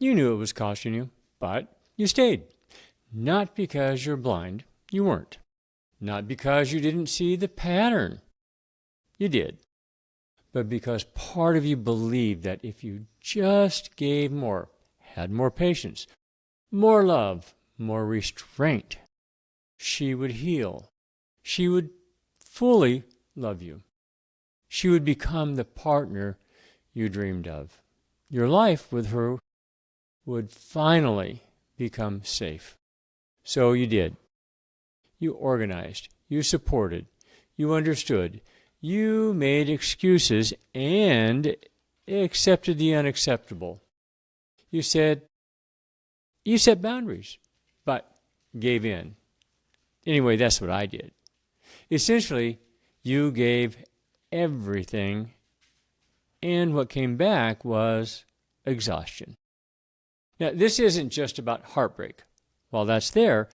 You knew it was costing you, but you stayed. Not because you're blind. You weren't. Not because you didn't see the pattern. You did. But because part of you believed that if you just gave more, had more patience, more love, more restraint, she would heal. She would fully love you. She would become the partner you dreamed of. Your life with her would finally become safe. So you did. You organized. You supported. You understood. You made excuses and accepted the unacceptable. You set boundaries, but gave in. Anyway, that's what I did. Essentially, you gave everything, and what came back was exhaustion. Now, this isn't just about heartbreak. While that's there,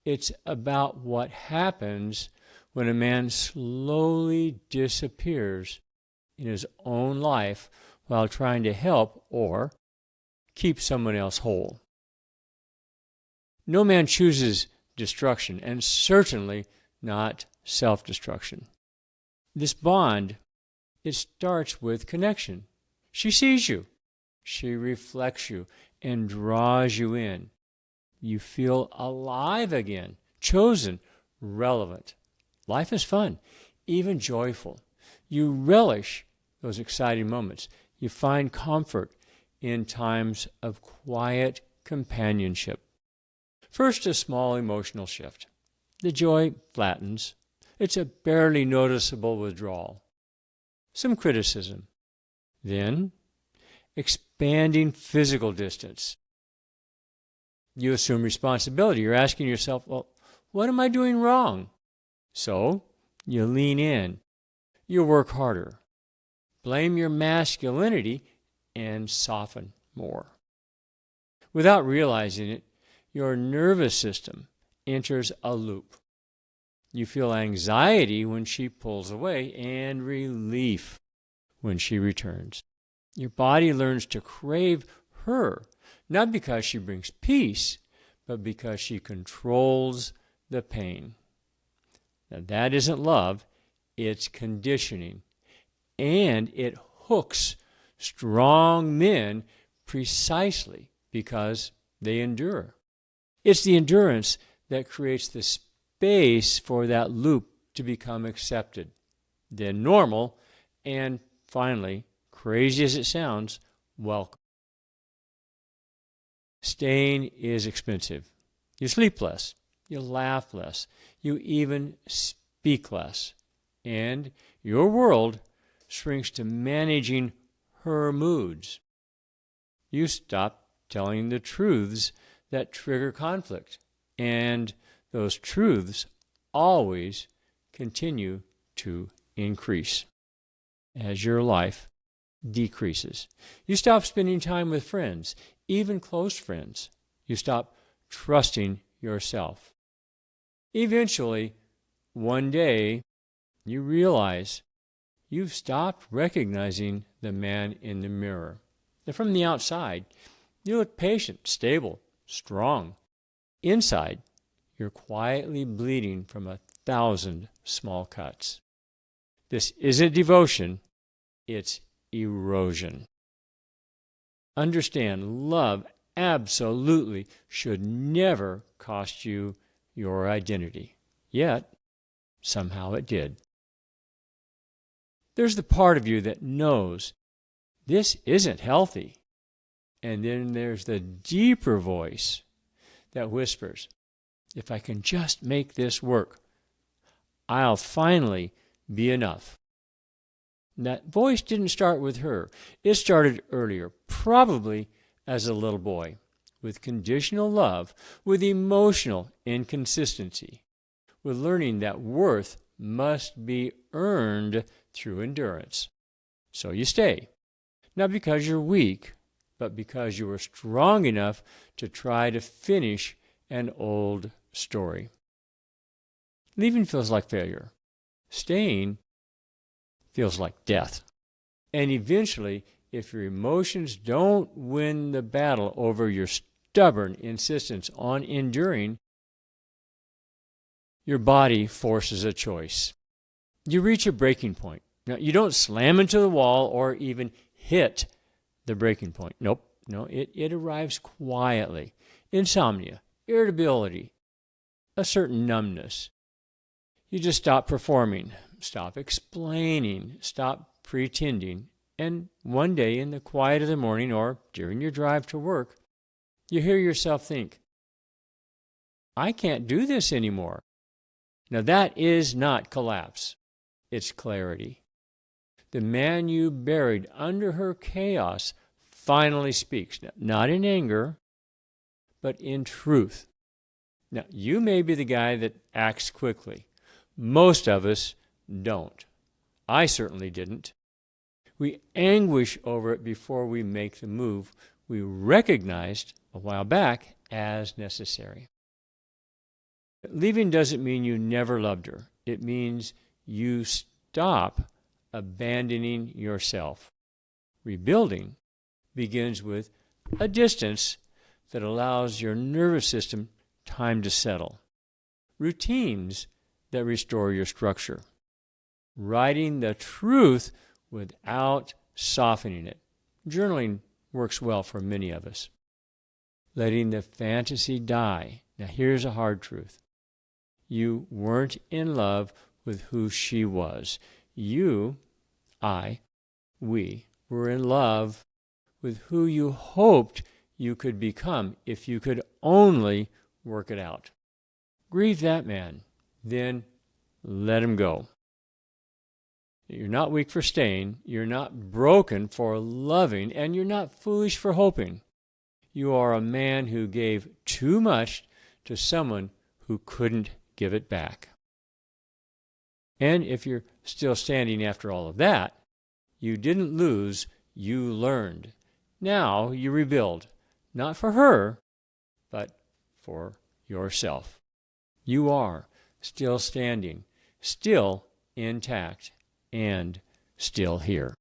it's about what happens when a man slowly disappears in his own life while trying to help or keep someone else whole. No man chooses destruction, and certainly not self-destruction. This bond, it starts with connection. She sees you. She reflects you and draws you in. You feel alive again, chosen, relevant. Life is fun, even joyful. You relish those exciting moments. You find comfort in times of quiet companionship. First, a small emotional shift. The joy flattens. It's a barely noticeable withdrawal. Some criticism. Then, expanding physical distance. You assume responsibility. You're asking yourself, well, what am I doing wrong? So, you lean in. You work harder. Blame your masculinity and soften more. Without realizing it, your nervous system enters a loop. You feel anxiety when she pulls away and relief when she returns. Your body learns to crave her, not because she brings peace, but because she controls the pain. Now, that isn't love, it's conditioning. And it hooks strong men precisely because they endure. It's the endurance that creates the space for that loop to become accepted, then normal, and finally, crazy as it sounds, welcome. Staying is expensive. You sleep less. You laugh less. You even speak less. And your world shrinks to managing her moods. You stop telling the truths that trigger conflict. And those truths always continue to increase as your life decreases. You stop spending time with friends, even close friends. You stop trusting yourself. Eventually, one day, you realize you've stopped recognizing the man in the mirror. And from the outside, you look patient, stable, strong. Inside, you're quietly bleeding from 1,000 small cuts. This isn't devotion, it's erosion. Understand, love absolutely should never cost you your identity. Yet, somehow it did. There's the part of you that knows this isn't healthy. And then there's the deeper voice that whispers, if I can just make this work, I'll finally be enough. And that voice didn't start with her. It started earlier, probably as a little boy, with conditional love, with emotional inconsistency, with learning that worth must be earned through endurance. So you stay, not because you're weak, but because you were strong enough to try to finish an old story. Leaving feels like failure. Staying feels like death. And eventually, if your emotions don't win the battle over your stubborn insistence on enduring, your body forces a choice. You reach a breaking point. Now, you don't slam into the wall or even hit the breaking point. Nope. No, it arrives quietly. Insomnia, irritability, a certain numbness. You just stop performing, stop explaining, stop pretending, and one day in the quiet of the morning or during your drive to work, you hear yourself think, I can't do this anymore. Now that is not collapse. It's clarity. The man you buried under her chaos finally speaks, not in anger, but in truth. Now, you may be the guy that acts quickly. Most of us don't. I certainly didn't. We anguish over it before we make the move we recognized a while back as necessary. Leaving doesn't mean you never loved her. It means you stop abandoning yourself. Rebuilding begins with a distance that allows your nervous system time to settle. Routines that restore your structure. Writing the truth without softening it. Journaling works well for many of us. Letting the fantasy die. Now here's a hard truth. You weren't in love with who she was. We were in love with who you hoped you could become if you could only work it out. Grieve that man, then let him go. You're not weak for staying, you're not broken for loving, and you're not foolish for hoping. You are a man who gave too much to someone who couldn't give it back. And if you're still standing after all of that, you didn't lose, you learned. Now you rebuild, not for her, but for yourself. You are still standing, still intact, and still here.